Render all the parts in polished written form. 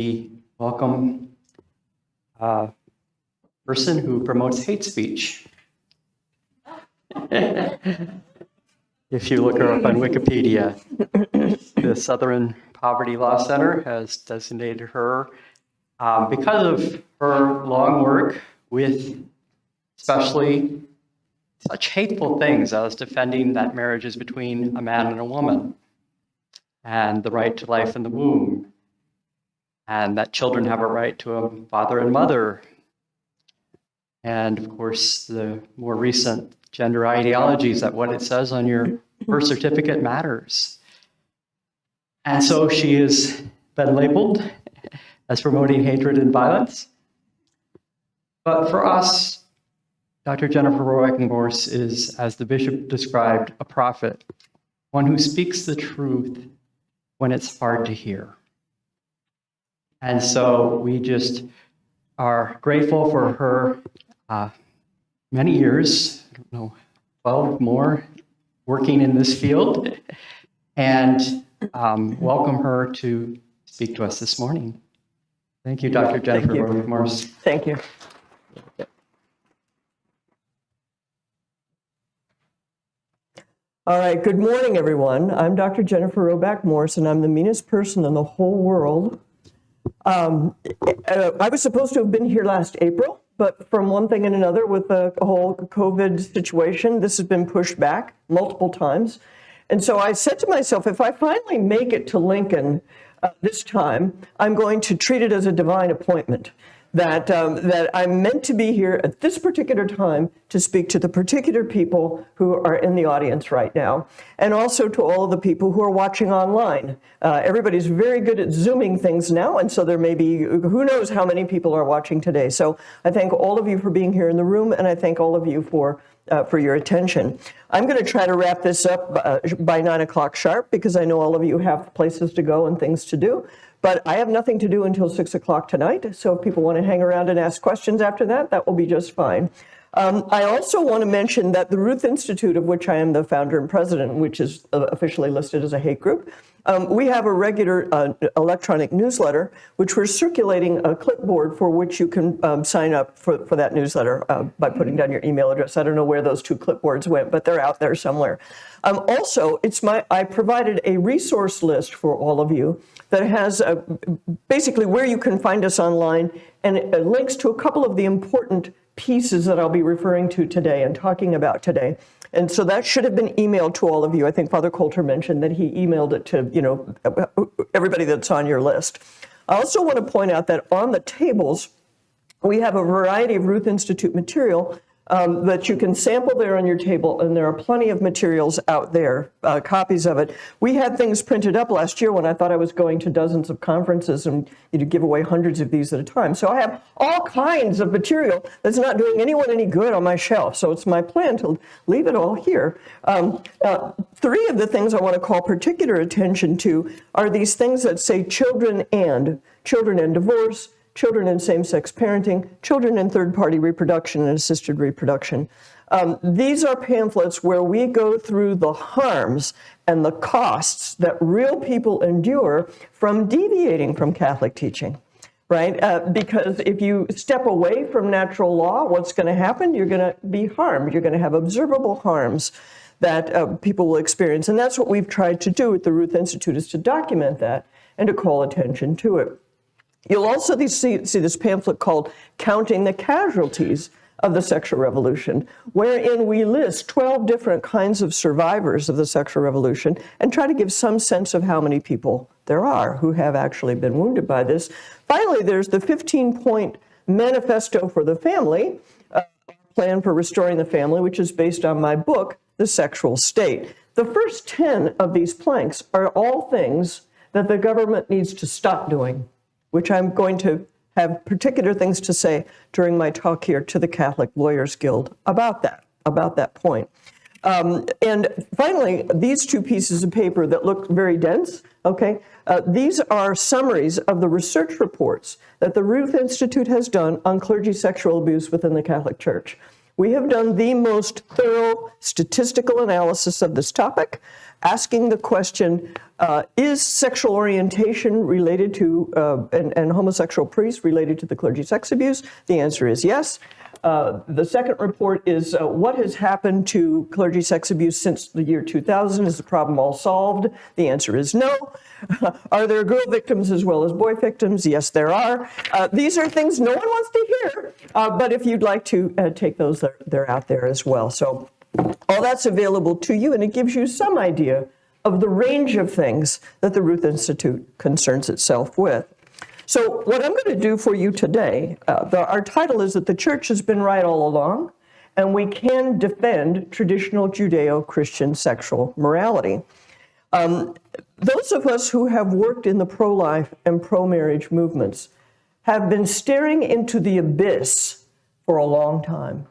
We welcome a person who promotes hate speech. If you look her up on Wikipedia, the Southern Poverty Law Center has designated her because of her long work with especially such hateful things as defending that marriage is between a man and a woman, and the right to life in the womb, and that children have a right to a father and mother, and of course the more recent gender ideologies, that what it says on your birth certificate matters. And so she has been labeled as promoting hatred and violence. But for us, Dr. Jennifer Roback Morse is, as the bishop described, a prophet, one who speaks the truth when it's hard to hear. And so we just are grateful for her many years, I don't know, 12 more, working in this field, and welcome her to speak to us this morning. Thank you, Dr. Jennifer Roback Morse. Thank you. All right, good morning, everyone. I'm Dr. Jennifer Roback Morse, and I'm the meanest person in the whole world. I was supposed to have been here last April, but from one thing and another with the whole COVID situation, this has been pushed back multiple times. And so I said to myself, if I finally make it to Lincoln this time, I'm going to treat it as a divine appointment. That I'm meant to be here at this particular time to speak to the particular people who are in the audience right now, and also to all of the people who are watching online. Everybody's very good at Zooming things now, and so there may be, who knows how many people are watching today. So I thank all of you for being here in the room, and I thank all of you for your attention. I'm going to try to wrap this up by 9 o'clock sharp, because I know all of you have places to go and things to do. But I have nothing to do until 6 o'clock tonight, so if people want to hang around and ask questions after that, that will be just fine. I also want to mention that the Ruth Institute, of which I am the founder and president, which is officially listed as a hate group, we have a regular electronic newsletter, which we're circulating a clipboard for which you can sign up for that newsletter by putting down your email address. I don't know where those two clipboards went, but they're out there somewhere. Also, I provided a resource list for all of you that has basically where you can find us online, and it links to a couple of the important pieces that I'll be referring to today and talking about today. And so that should have been emailed to all of you. I think Father Coulter mentioned that he emailed it to, everybody that's on your list. I also want to point out that on the tables, we have a variety of Ruth Institute material that you can sample there on your table, and there are plenty of materials out there, copies of it. We had things printed up last year when I thought I was going to dozens of conferences and give away hundreds of these at a time. So I have all kinds of material that's not doing anyone any good on my shelf. So it's my plan to leave it all here. Three of the things I want to call particular attention to are these things that say children and divorce, children in same-sex parenting, children in third-party reproduction and assisted reproduction. These are pamphlets where we go through the harms and the costs that real people endure from deviating from Catholic teaching, right? Because if you step away from natural law, what's going to happen? You're going to be harmed. You're going to have observable harms that people will experience. And that's what we've tried to do at the Ruth Institute, is to document that and to call attention to it. You'll also see this pamphlet called Counting the Casualties of the Sexual Revolution, wherein we list 12 different kinds of survivors of the sexual revolution and try to give some sense of how many people there are who have actually been wounded by this. Finally, there's the 15-point manifesto for the family, plan for restoring the family, which is based on my book, The Sexual State. The first 10 of these planks are all things that the government needs to stop doing, which I'm going to have particular things to say during my talk here to the Catholic Lawyers Guild about that point. And finally, these two pieces of paper that look very dense, okay, these are summaries of the research reports that the Ruth Institute has done on clergy sexual abuse within the Catholic Church. We have done the most thorough statistical analysis of this topic, asking the question, is sexual orientation related to, and homosexual priests related to the clergy sex abuse? The answer is yes. The second report is what has happened to clergy sex abuse since the year 2000? Is the problem all solved? The answer is no. Are there girl victims as well as boy victims? Yes, there are. These are things no one wants to hear, but if you'd like to take those, they're out there as well. So all that's available to you, and it gives you some idea of the range of things that the Ruth Institute concerns itself with. So what I'm going to do for you today, our title is that the church has been right all along, and we can defend traditional Judeo-Christian sexual morality. Those of us who have worked in the pro-life and pro-marriage movements have been staring into the abyss for a long time.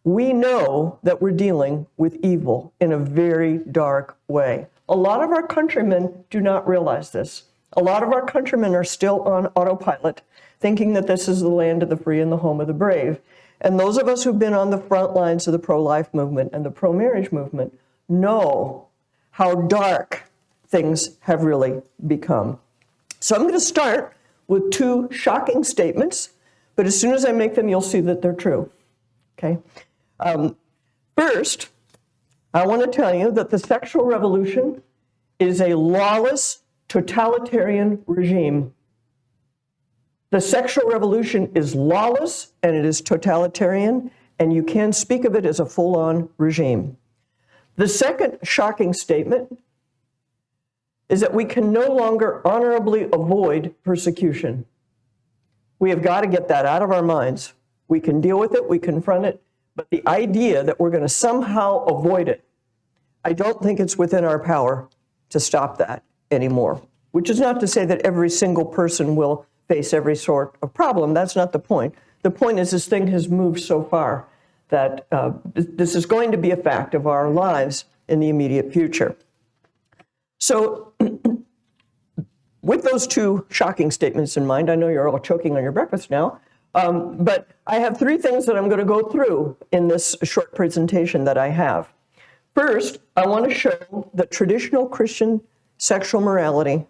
We know that we're dealing with evil in a very dark way. A lot of our countrymen do not realize this. A lot of our countrymen are still on autopilot, thinking that this is the land of the free and the home of the brave. And those of us who've been on the front lines of the pro-life movement and the pro-marriage movement know how dark things have really become. So I'm going to start with two shocking statements, but as soon as I make them, you'll see that they're true. Okay? First, I want to tell you that the sexual revolution is a lawless, totalitarian regime. The sexual revolution is lawless and it is totalitarian, and you can speak of it as a full-on regime. The second shocking statement is that we can no longer honorably avoid persecution. We have got to get that out of our minds. We can deal with it, we confront it, but the idea that we're going to somehow avoid it, I don't think it's within our power to stop that anymore. Which is not to say that every single person will face every sort of problem. That's not the point. The point is this thing has moved so far that this is going to be a fact of our lives in the immediate future. So with those two shocking statements in mind, I know you're all choking on your breakfast now, but I have three things that I'm going to go through in this short presentation that I have. First, I want to show that traditional Christian sexual morality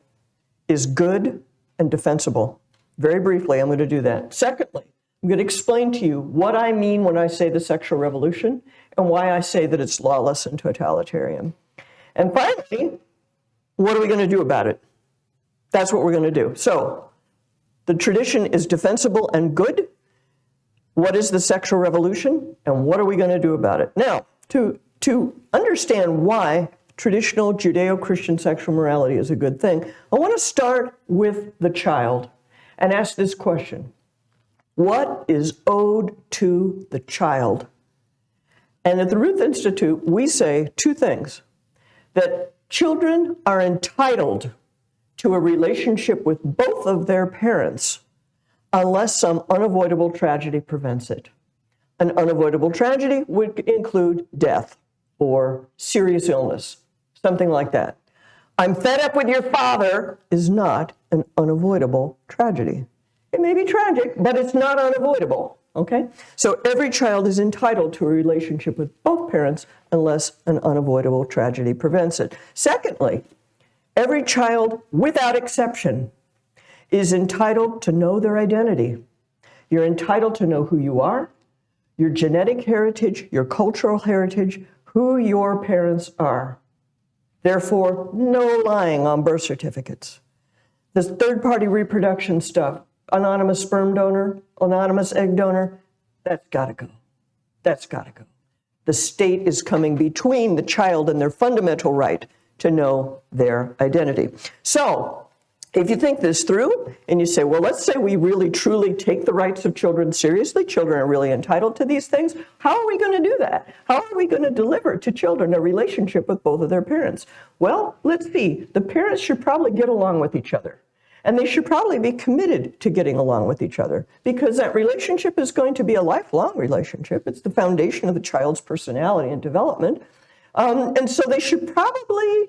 is good and defensible. Very briefly, I'm going to do that. Secondly, I'm going to explain to you what I mean when I say the sexual revolution and why I say that it's lawless and totalitarian. And finally, what are we going to do about it? That's what we're going to do. So, the tradition is defensible and good. What is the sexual revolution? And what are we going to do about it? Now, to understand why traditional Judeo-Christian sexual morality is a good thing, I want to start with the child and ask this question. What is owed to the child? And at the Ruth Institute, we say two things. That children are entitled to a relationship with both of their parents unless some unavoidable tragedy prevents it. An unavoidable tragedy would include death or serious illness, something like that. I'm fed up with your father is not an unavoidable tragedy. It may be tragic, but it's not unavoidable, okay? So every child is entitled to a relationship with both parents unless an unavoidable tragedy prevents it. Secondly, every child, without exception, is entitled to know their identity. You're entitled to know who you are, your genetic heritage, your cultural heritage, who your parents are. Therefore, no lying on birth certificates. This third-party reproduction stuff, anonymous sperm donor, anonymous egg donor, that's got to go. That's got to go. The state is coming between the child and their fundamental right to know their identity. So, if you think this through and you say, well, let's say we really truly take the rights of children seriously, children are really entitled to these things, how are we going to do that? How are we going to deliver to children a relationship with both of their parents? Well, let's see. The parents should probably get along with each other. And they should probably be committed to getting along with each other because that relationship is going to be a lifelong relationship. It's the foundation of the child's personality and development. And so they should probably,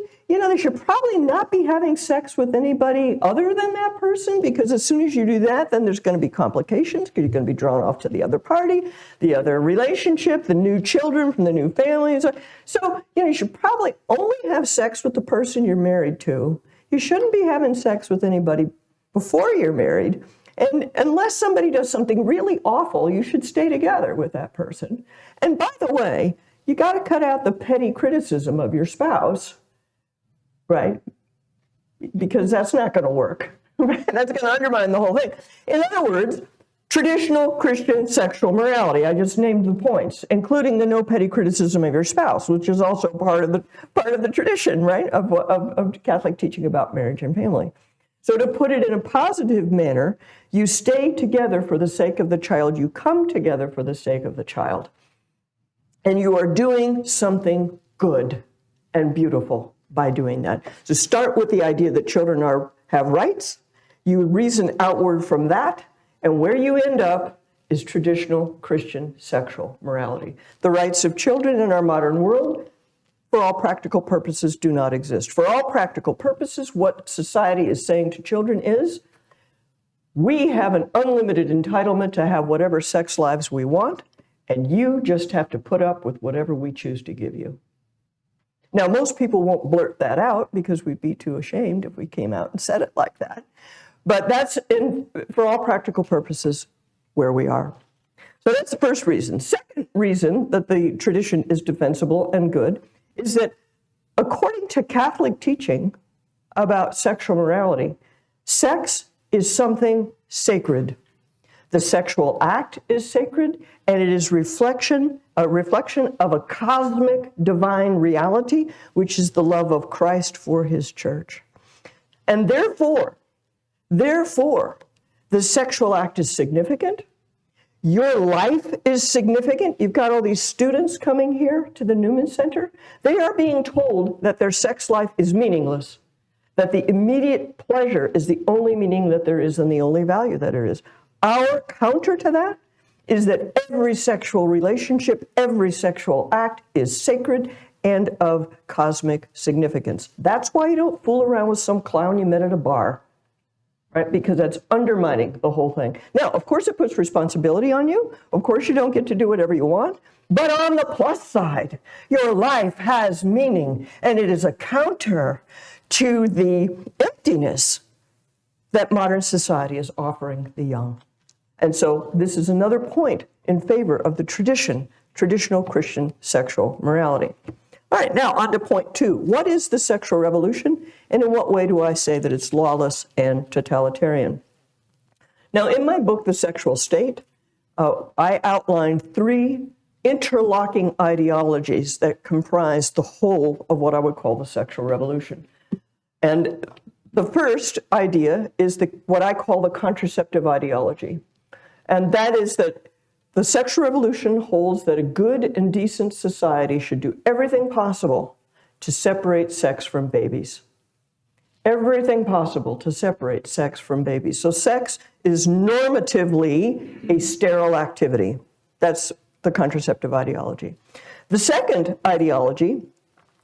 not be having sex with anybody other than that person, because as soon as you do that, then there's going to be complications, because you're going to be drawn off to the other party, the other relationship, the new children from the new families. So, you should probably only have sex with the person you're married to. You shouldn't be having sex with anybody before you're married. And unless somebody does something really awful, you should stay together with that person. And by the way, you got to cut out the petty criticism of your spouse, right? Because that's not going to work. Right? That's going to undermine the whole thing. In other words, traditional Christian sexual morality. I just named the points, including the no petty criticism of your spouse, which is also part of the tradition, right, of Catholic teaching about marriage and family. So to put it in a positive manner, you stay together for the sake of the child. You come together for the sake of the child. And you are doing something good and beautiful by doing that. So start with the idea that children have rights. You reason outward from that. And where you end up is traditional Christian sexual morality. The rights of children in our modern world, for all practical purposes, do not exist. For all practical purposes, what society is saying to children is, we have an unlimited entitlement to have whatever sex lives we want, and you just have to put up with whatever we choose to give you. Now, most people won't blurt that out because we'd be too ashamed if we came out and said it like that. But that's, for all practical purposes, where we are. So that's the first reason. Second reason that the tradition is defensible and good is that according to Catholic teaching about sexual morality, sex is something sacred. The sexual act is sacred, and it is a reflection of a cosmic divine reality, which is the love of Christ for his church. And therefore, the sexual act is significant. Your life is significant. You've got all these students coming here to the Newman Center. They are being told that their sex life is meaningless, that the immediate pleasure is the only meaning that there is and the only value that there is. Our counter to that is that every sexual relationship, every sexual act is sacred and of cosmic significance. That's why you don't fool around with some clown you met at a bar, right? Because that's undermining the whole thing. Now, of course, it puts responsibility on you. Of course, you don't get to do whatever you want. But on the plus side, your life has meaning, and it is a counter to the emptiness that modern society is offering the young. And so this is another point in favor of the traditional Christian sexual morality. All right, now on to point 2. What is the sexual revolution, and in what way do I say that it's lawless and totalitarian? Now, in my book, The Sexual State, I outlined 3 interlocking ideologies that comprise the whole of what I would call the sexual revolution. And the first idea is what I call the contraceptive ideology. And that is that the sexual revolution holds that a good and decent society should do everything possible to separate sex from babies. Everything possible to separate sex from babies. So sex is normatively a sterile activity. That's the contraceptive ideology. The second ideology,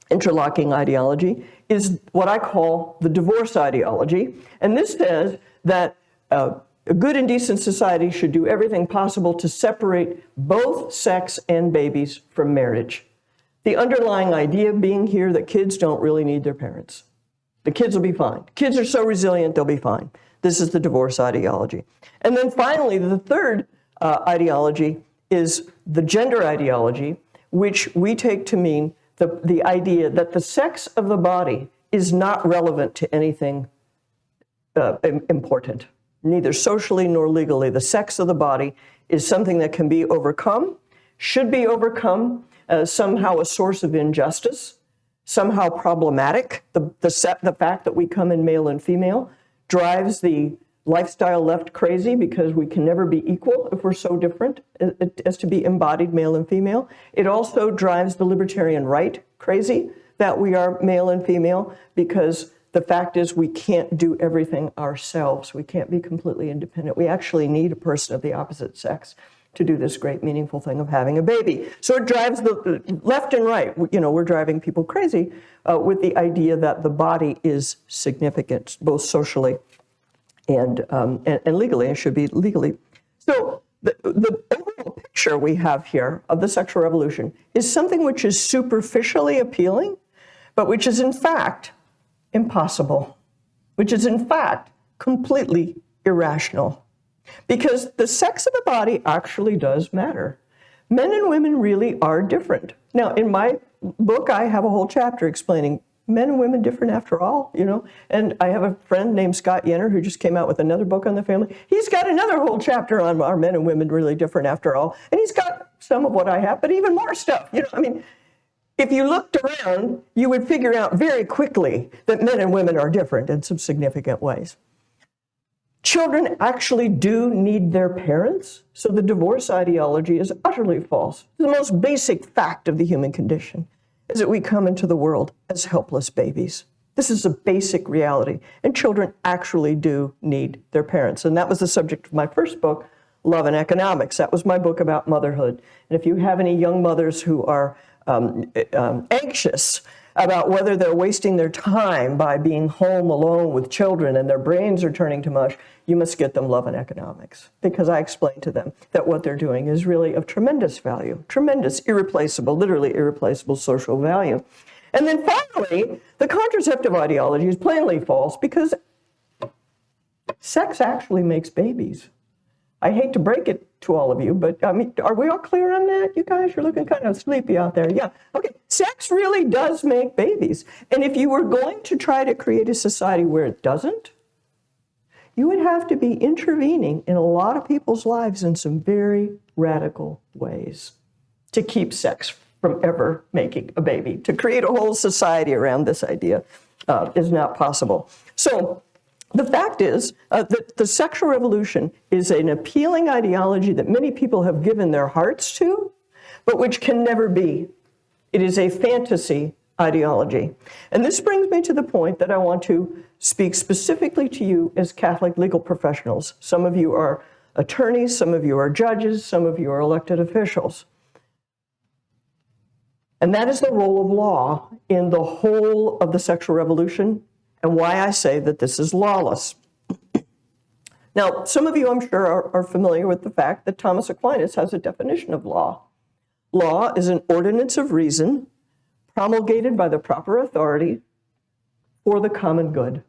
interlocking ideology, is what I call the divorce ideology. And this says that a good and decent society should do everything possible to separate both sex and babies from marriage. The underlying idea being here that kids don't really need their parents. The kids will be fine. Kids are so resilient, they'll be fine. This is the divorce ideology. And then finally, the third ideology is the gender ideology, which we take to mean the idea that the sex of the body is not relevant to anything important, neither socially nor legally. The sex of the body is something that can be overcome, should be overcome, somehow a source of injustice, somehow problematic. The fact that we come in male and female drives the lifestyle left crazy because we can never be equal if we're so different as to be embodied male and female. It also drives the libertarian right crazy that we are male and female, because the fact is we can't do everything ourselves. We can't be completely independent. We actually need a person of the opposite sex to do this great meaningful thing of having a baby. So it drives the left and right. We're driving people crazy with the idea that the body is significant, both socially and legally, and should be legally. So the overall picture we have here of the sexual revolution is something which is superficially appealing, but which is in fact impossible, which is in fact completely irrational. Because the sex of a body actually does matter. Men and women really are different. Now, in my book, I have a whole chapter explaining men and women different after all, And I have a friend named Scott Yenner who just came out with another book on the family. He's got another whole chapter on are men and women really different after all. And he's got some of what I have, but even more stuff. If you looked around, you would figure out very quickly that men and women are different in some significant ways. Children actually do need their parents, so the divorce ideology is utterly false. The most basic fact of the human condition is that we come into the world as helpless babies. This is a basic reality, and children actually do need their parents. And that was the subject of my first book, Love and Economics. That was my book about motherhood. And if you have any young mothers who are anxious about whether they're wasting their time by being home alone with children and their brains are turning to mush, you must get them Love and Economics, because I explain to them that what they're doing is really of tremendous value, tremendous, irreplaceable, literally irreplaceable social value. And then finally, the contraceptive ideology is plainly false because sex actually makes babies. I hate to break it to all of you, but are we all clear on that? You guys, you're looking kind of sleepy out there. Yeah, okay. Sex really does make babies. And if you were going to try to create a society where it doesn't, you would have to be intervening in a lot of people's lives in some very radical ways to keep sex from ever making a baby. To create a whole society around this idea is not possible. So the fact is that the sexual revolution is an appealing ideology that many people have given their hearts to, but which can never be. It is a fantasy ideology. And this brings me to the point that I want to speak specifically to you as Catholic legal professionals. Some of you are attorneys, some of you are judges, some of you are elected officials. And that is the role of law in the whole of the sexual revolution, and why I say that this is lawless. Now, some of you, I'm sure, are familiar with the fact that Thomas Aquinas has a definition of law. Law is an ordinance of reason promulgated by the proper authority for the common good.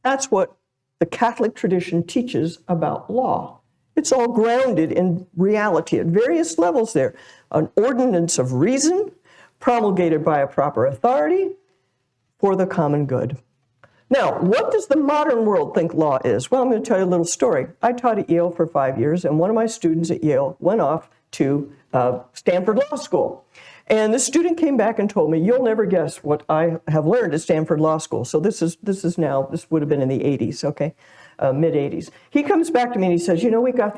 That's what the Catholic tradition teaches about law. It's all grounded in reality at various levels there. An ordinance of reason promulgated by a proper authority for the common good. Now, what does the modern world think law is? Well, I'm going to tell you a little story. I taught at Yale for 5 years, and one of my students at Yale went off to Stanford Law School. And this student came back and told me, "You'll never guess what I have learned at Stanford Law School." So this would have been in the 80s, okay, mid 80s. He comes back to me and he says, we've got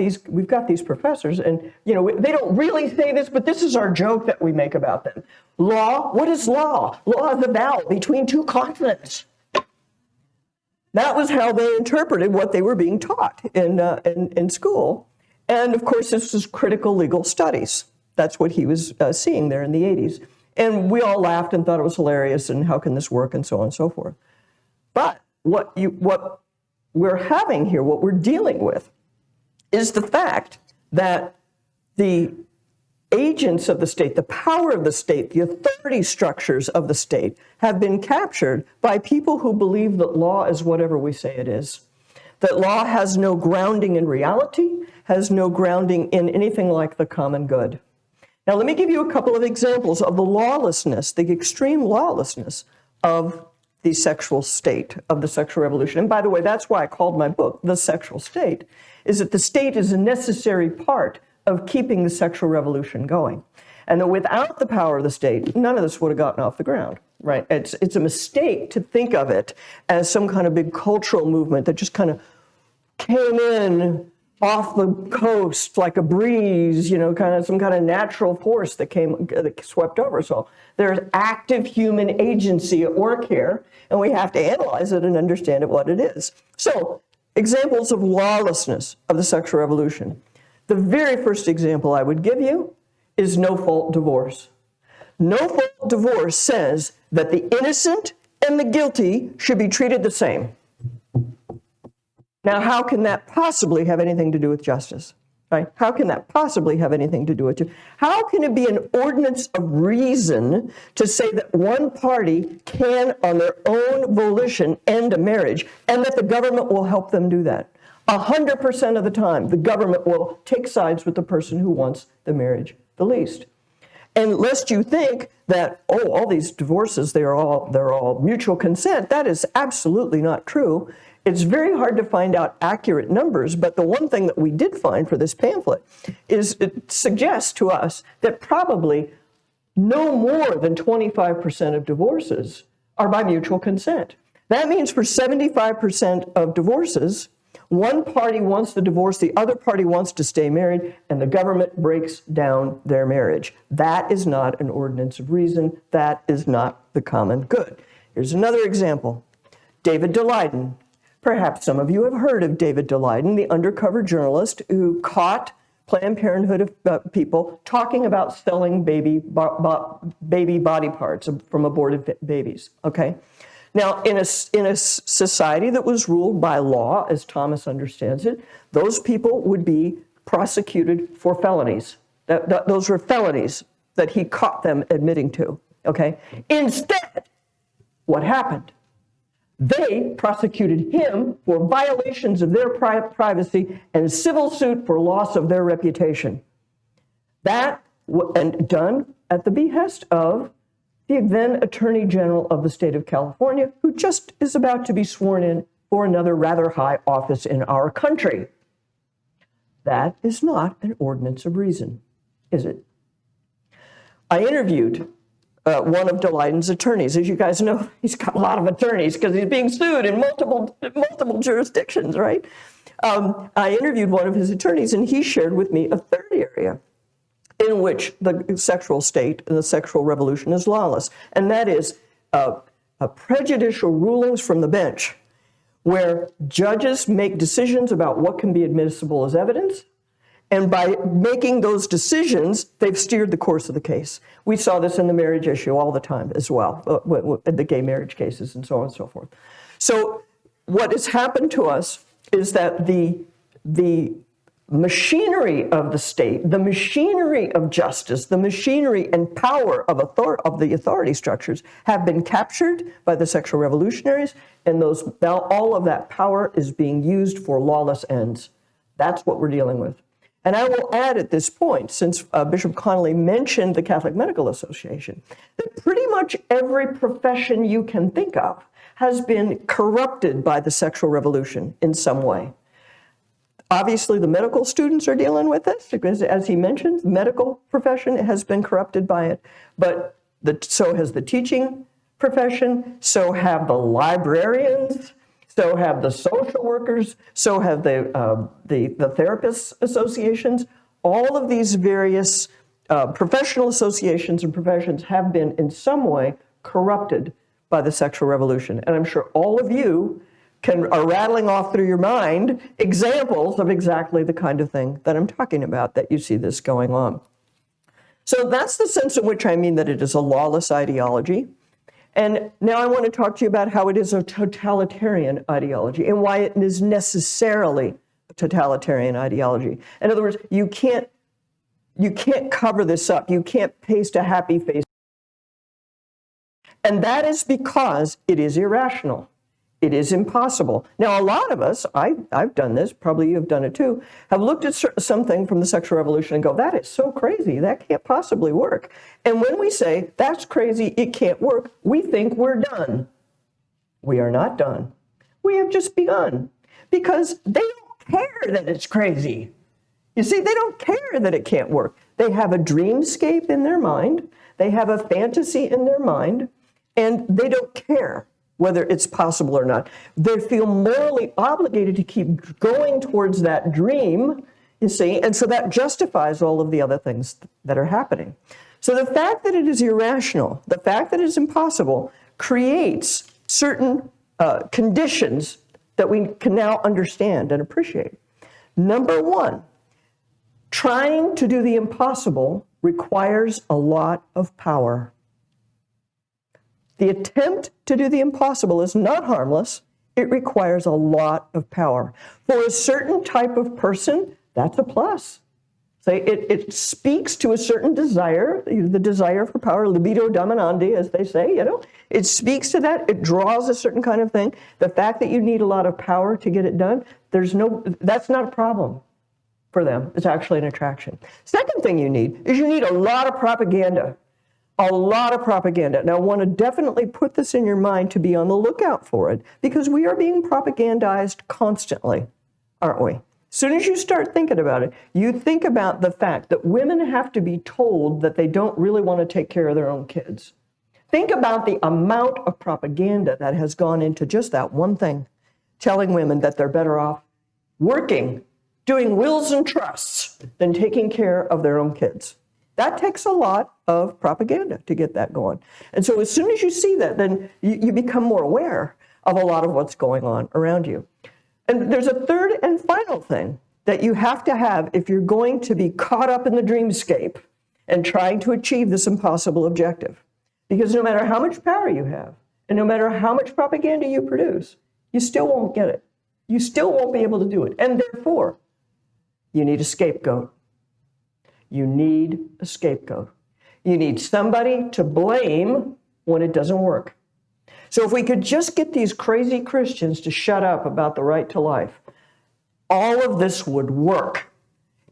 these professors, and they don't really say this, but this is our joke that we make about them. Law, what is law? Law is the vowel between two consonants. That was how they interpreted what they were being taught in school. And of course, this was critical legal studies. That's what he was seeing there in the 80s. And we all laughed and thought it was hilarious, and how can this work, and so on and so forth. But what we're having here, what we're dealing with, is the fact that the agents of the state, the power of the state, the authority structures of the state have been captured by people who believe that law is whatever we say it is. That law has no grounding in reality, has no grounding in anything like the common good. Now, let me give you a couple of examples of the lawlessness, the extreme lawlessness of the sexual state, of the sexual revolution. And by the way, that's why I called my book The Sexual State, is that the state is a necessary part of keeping the sexual revolution going. And that without the power of the state, none of this would have gotten off the ground, right? It's a mistake to think of it as some kind of big cultural movement that just kind of came in off the coast like a breeze, kind of some kind of natural force that swept over us all. There's active human agency at work here, and we have to analyze it and understand what it is. So, examples of lawlessness of the sexual revolution. The very first example I would give you is no-fault divorce. No-fault divorce says that the innocent and the guilty should be treated the same. Now, how can that possibly have anything to do with justice? Right? How can that possibly have anything to do with it? How can it be an ordinance of reason to say that one party can, on their own volition, end a marriage, and that the government will help them do that? 100% of the time, the government will take sides with the person who wants the marriage the least. And lest you think that, oh, all these divorces, they're all mutual consent, that is absolutely not true. It's very hard to find out accurate numbers, but the one thing that we did find for this pamphlet is it suggests to us that probably no more than 25% of divorces are by mutual consent. That means for 75% of divorces, one party wants the divorce, the other party wants to stay married, and the government breaks down their marriage. That is not an ordinance of reason. That is not the common good. Here's another example. David Daleiden. Perhaps some of you have heard of David Daleiden, the undercover journalist who caught Planned Parenthood people talking about selling baby body parts from aborted babies, okay? Now, in a society that was ruled by law, as Thomas understands it, those people would be prosecuted for felonies. Those were felonies that he caught them admitting to, okay? Instead, what happened? They prosecuted him for violations of their privacy and civil suit for loss of their reputation. That, and done at the behest of the then Attorney General of the state of California, who just is about to be sworn in for another rather high office in our country. That is not an ordinance of reason, is it? I interviewed one of Daleiden's attorneys. As you guys know, he's got a lot of attorneys because he's being sued in multiple jurisdictions, right? I interviewed one of his attorneys, and he shared with me a third area in which the sexual state and the sexual revolution is lawless, and that is prejudicial rulings from the bench, where judges make decisions about what can be admissible as evidence, and by making those decisions, they've steered the course of the case. We saw this in the marriage issue all the time as well, the gay marriage cases and so on and so forth. So what has happened to us is that the machinery of the state, the machinery of justice, the machinery and power of the authority structures have been captured by the sexual revolutionaries, and now all of that power is being used for lawless ends. That's what we're dealing with. And I will add at this point, since Bishop Conley mentioned the Catholic Medical Association, that pretty much every profession you can think of has been corrupted by the sexual revolution in some way. Obviously, the medical students are dealing with this, because as he mentioned, the medical profession has been corrupted by it, but so has the teaching profession, so have the librarians, so have the social workers, so have the therapists associations. All of these various professional associations and professions have been in some way corrupted by the sexual revolution. And I'm sure all of you are rattling off through your mind examples of exactly the kind of thing that I'm talking about, that you see this going on. So that's the sense in which I mean that it is a lawless ideology. And now I want to talk to you about how it is a totalitarian ideology and why it is necessarily a totalitarian ideology. In other words, you can't cover this up. You can't paste a happy face. And that is because it is irrational. It is impossible. Now, a lot of us, I've done this, probably you've done it too, have looked at something from the sexual revolution and go, that is so crazy, that can't possibly work. And when we say, that's crazy, it can't work, we think we're done. We are not done. We have just begun, because they don't care that it's crazy. You see, they don't care that it can't work. They have a dreamscape in their mind, they have a fantasy in their mind, and they don't care whether it's possible or not. They feel morally obligated to keep going towards that dream, you see, and so that justifies all of the other things that are happening. So the fact that it is irrational, the fact that it is impossible, creates certain conditions that we can now understand and appreciate. Number one, Trying to do the impossible requires a lot of power. The attempt to do the impossible is not harmless. It requires a lot of power. For a certain type of person, that's a plus. So it speaks to a certain desire, the desire for power, libido dominandi, as they say, It speaks to that. It draws a certain kind of thing. The fact that you need a lot of power to get it done, that's not a problem for them. It's actually an attraction. Second thing you need is you need a lot of propaganda. A lot of propaganda. Now, I want to definitely put this in your mind to be on the lookout for it, because we are being propagandized constantly, aren't we? As soon as you start thinking about it, you think about the fact that women have to be told that they don't really want to take care of their own kids. Think about the amount of propaganda that has gone into just that one thing, telling women that they're better off working, doing wills and trusts, than taking care of their own kids. That takes a lot of propaganda to get that going. And so as soon as you see that, then you become more aware of a lot of what's going on around you. And there's a third and final thing that you have to have if you're going to be caught up in the dreamscape and trying to achieve this impossible objective. Because no matter how much power you have, and no matter how much propaganda you produce, you still won't get it. You still won't be able to do it. And therefore, you need a scapegoat. You need a scapegoat. You need somebody to blame when it doesn't work. So if we could just get these crazy Christians to shut up about the right to life, all of this would work.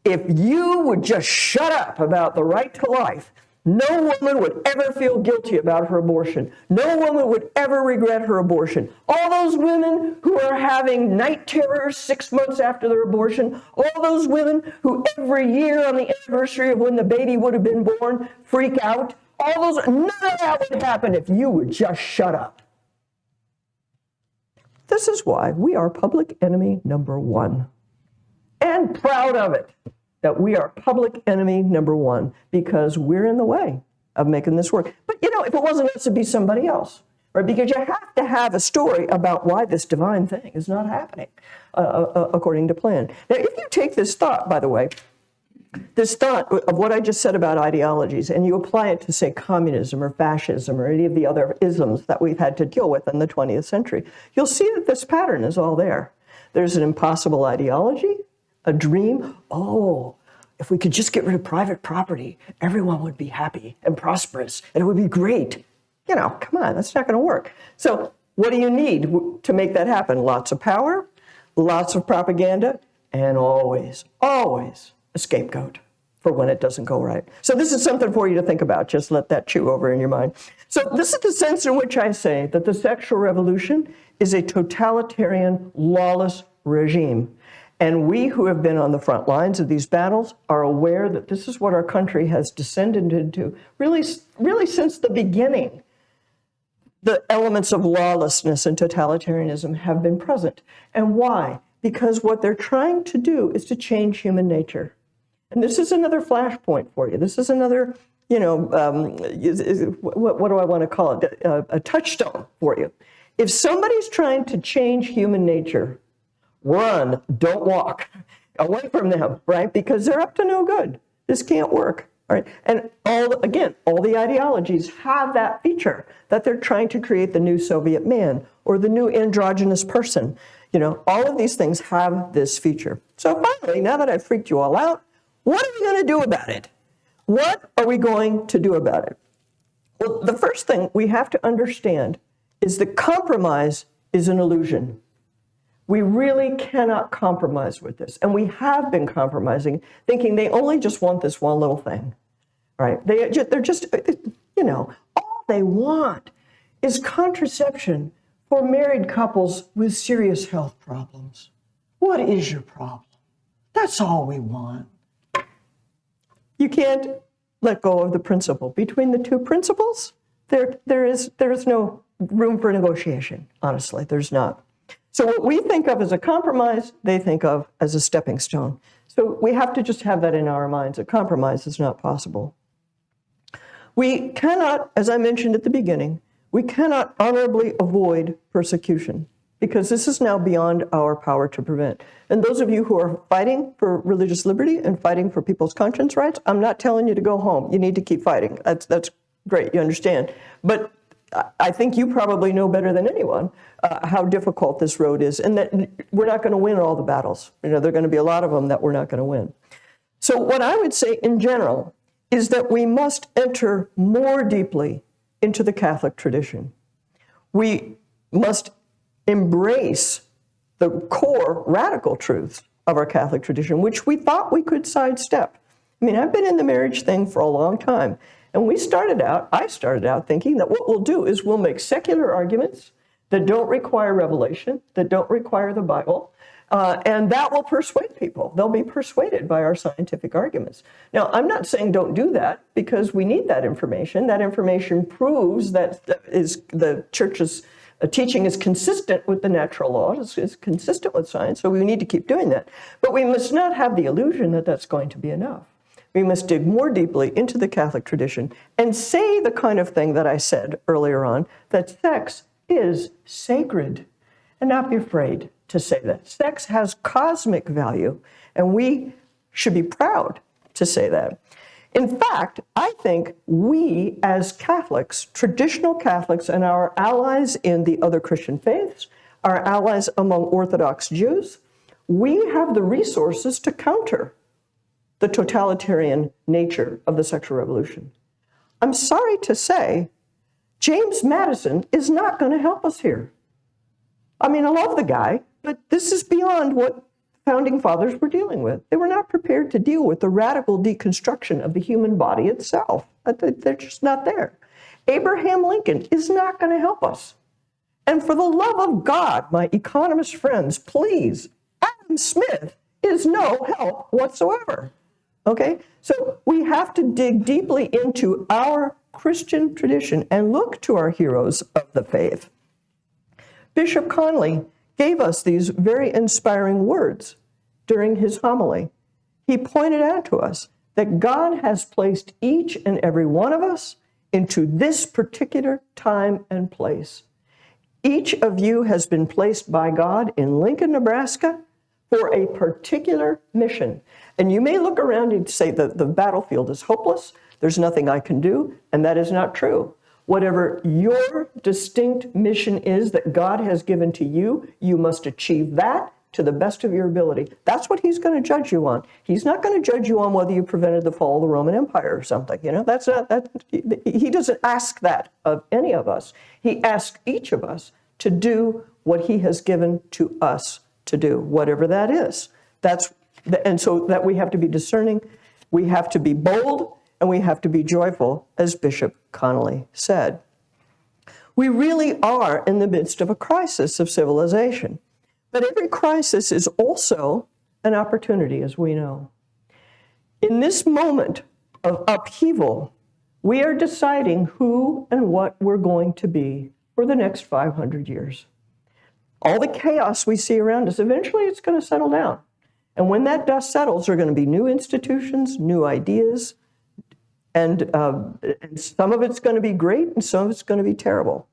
If you would just shut up about the right to life, no woman would ever feel guilty about her abortion. No woman would ever regret her abortion. All those women who are having night terrors 6 months after their abortion, all those women who every year on the anniversary of when the baby would have been born freak out, none of that would happen if you would just shut up. This is why we are public enemy number one, and proud of it. That we are public enemy number one, because we're in the way of making this work. But if it wasn't us, it'd be somebody else, right? Because you have to have a story about why this divine thing is not happening according to plan. Now, if you take this thought, by the way, this thought of what I just said about ideologies, and you apply it to, say, communism or fascism or any of the other isms that we've had to deal with in the 20th century, you'll see that this pattern is all there. There's an impossible ideology, a dream. Oh, if we could just get rid of private property, everyone would be happy and prosperous, and it would be great. Come on, that's not going to work. So what do you need to make that happen? Lots of power, lots of propaganda, and always, always a scapegoat for when it doesn't go right. So this is something for you to think about. Just let that chew over in your mind. So this is the sense in which I say that the sexual revolution is a totalitarian, lawless regime. And we who have been on the front lines of these battles are aware that this is what our country has descended into, really since the beginning. The elements of lawlessness and totalitarianism have been present. And why? Because what they're trying to do is to change human nature. And this is another flashpoint for you. This is another, what do I want to call it? A touchstone for you. If somebody's trying to change human nature, run, don't walk away from them, right? Because they're up to no good. This can't work, all right? And all the ideologies have that feature, that they're trying to create the new Soviet man or the new androgynous person. All of these things have this feature. So finally, now that I've freaked you all out, what are we going to do about it? What are we going to do about it? Well, the first thing we have to understand is that compromise is an illusion. We really cannot compromise with this. And we have been compromising, thinking they only just want this one little thing, right? They're just, all they want is contraception for married couples with serious health problems. What is your problem? That's all we want. You can't let go of the principle. Between the two principles, there is no room for negotiation, honestly. There's not. So what we think of as a compromise, they think of as a stepping stone. So we have to just have that in our minds. A compromise is not possible. We cannot, as I mentioned at the beginning, we cannot honorably avoid persecution. because this is now beyond our power to prevent. And those of you who are fighting for religious liberty and fighting for people's conscience rights, I'm not telling you to go home. You need to keep fighting. That's great, you understand. But I think you probably know better than anyone how difficult this road is, and that we're not going to win all the battles. You know, there are going to be a lot of them that we're not going to win. So what I would say in general is that we must enter more deeply into the Catholic tradition. We must embrace the core radical truths of our Catholic tradition, which we thought we could sidestep. I mean, I've been in the marriage thing for a long time, and I started out thinking that what we'll do is we'll make secular arguments that don't require revelation, that don't require the Bible, and that will persuade people. They'll be persuaded by our scientific arguments. Now, I'm not saying don't do that, because we need that information. That information proves that the church's teaching is consistent with the natural law, is consistent with science, so we need to keep doing that. But we must not have the illusion that that's going to be enough. We must dig more deeply into the Catholic tradition and say the kind of thing that I said earlier on, that sex is sacred, and not be afraid to say that. Sex has cosmic value, and we should be proud to say that. In fact, I think we as Catholics, traditional Catholics, and our allies in the other Christian faiths, our allies among Orthodox Jews, we have the resources to counter the totalitarian nature of the sexual revolution. I'm sorry to say, James Madison is not going to help us here. I mean, I love the guy, but this is beyond what founding fathers were dealing with. They were not prepared to deal with the radical deconstruction of the human body itself. They're just not there. Abraham Lincoln is not going to help us. And for the love of God, my economist friends, please, Adam Smith is no help whatsoever. Okay? So we have to dig deeply into our Christian tradition and look to our heroes of the faith. Bishop Conley gave us these very inspiring words during his homily. He pointed out to us that God has placed each and every one of us into this particular time and place. Each of you has been placed by God in Lincoln, Nebraska, for a particular mission. And you may look around and say that the battlefield is hopeless, there's nothing I can do, and that is not true. Whatever your distinct mission is that God has given to you, you must achieve that to the best of your ability. That's what he's going to judge you on. He's not going to judge you on whether you prevented the fall of the Roman Empire or something. You know, that's not that. He doesn't ask that of any of us. He asks each of us to do what he has given to us to do, whatever that is. And so that we have to be discerning, we have to be bold, and we have to be joyful, as Bishop Conley said. We really are in the midst of a crisis of civilization. But every crisis is also an opportunity, as we know. In this moment of upheaval, we are deciding who and what we're going to be for the next 500 years. All the chaos we see around us, eventually it's going to settle down. And when that dust settles, there are going to be new institutions, new ideas, and some of it's going to be great and some of it's going to be terrible.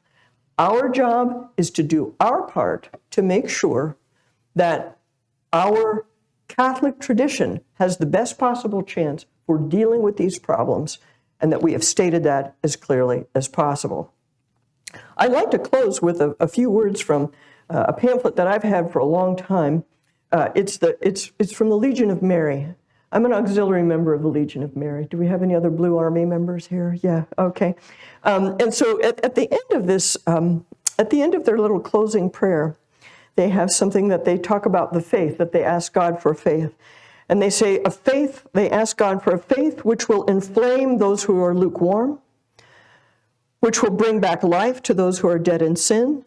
Our job is to do our part to make sure that our Catholic tradition has the best possible chance for dealing with these problems, and that we have stated that as clearly as possible. I'd like to close with a few words from a pamphlet that I've had for a long time. It's from the Legion of Mary. I'm an auxiliary member of the Legion of Mary. Do we have any other Blue Army members here? Yeah, okay. And so at the end of this, at the end of their little closing prayer, they have something that they talk about the faith, that they ask God for faith. And they say, they ask God for a faith which will inflame those who are lukewarm, which will bring back life to those who are dead in sin,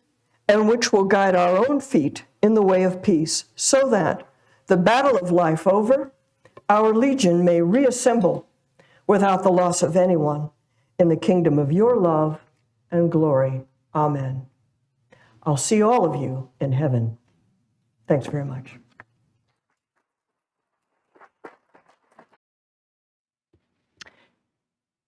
and which will guide our own feet in the way of peace, so that, the battle of life over, our legion may reassemble without the loss of anyone in the kingdom of your love and glory. Amen. I'll see all of you in heaven. Thanks very much.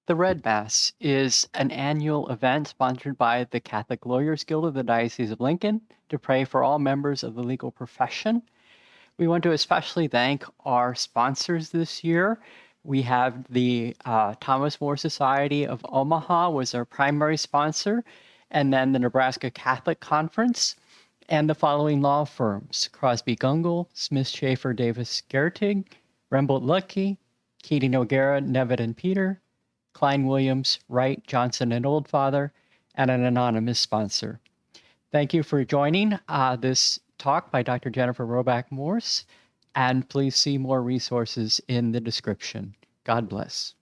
The Red Mass is an annual event sponsored by the Catholic Lawyers Guild of the Diocese of Lincoln to pray for all members of the legal profession. We want to especially thank our sponsors this year. We have the Thomas More Society of Omaha was our primary sponsor, and then the Nebraska Catholic Conference, and the following law firms: Crosby Gungle, Smith Schaefer Davis Gertig, Rembold Lucky, Keating O'Gara, Nevitt and Peter, Klein Williams, Wright, Johnson and Oldfather, and an anonymous sponsor. Thank you for joining this talk by Dr. Jennifer Roback Morse, and please see more resources in the description. God bless.